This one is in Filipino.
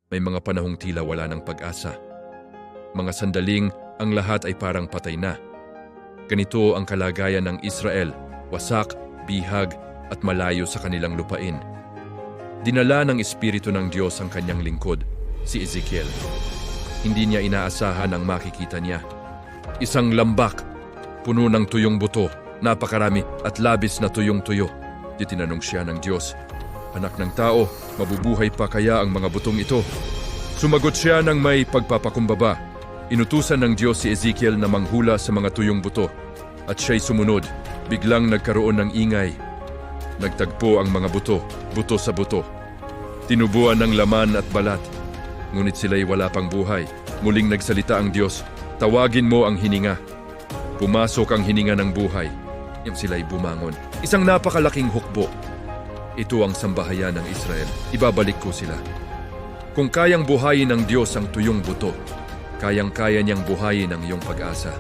May mga panahong tila wala ng pag-asa. Mga sandaling ang lahat ay parang patay na. Ganito ang kalagayan ng Israel, wasak, bihag at malayo sa kanilang lupain. Dinala ng Espiritu ng Diyos ang kanyang lingkod, si Ezekiel. Hindi niya inaasahan ang makikita niya. Isang lambak, puno ng tuyong buto, napakarami at labis na tuyong-tuyo. Di tinanong siya ng Diyos, "Anak ng tao, mabubuhay pa kaya ang mga butong ito?" Sumagot siya ng may pagpapakumbaba. Inutusan ng Diyos si Ezekiel na manghula sa mga tuyong buto. At siya'y sumunod. Biglang nagkaroon ng ingay. Nagtagpo ang mga buto, buto sa buto. Tinubuan ng laman at balat. Ngunit sila'y wala pang buhay. Muling nagsalita ang Diyos, "Tawagin mo ang hininga." Pumasok ang hininga ng buhay. Sila'y bumangon. Isang napakalaking hukbo. Ito ang sambahayan ng Israel. Ibabalik ko sila. Kung kayang buhayin ng Diyos ang tuyong buto, kayang-kaya niyang buhayin ang iyong pag-asa.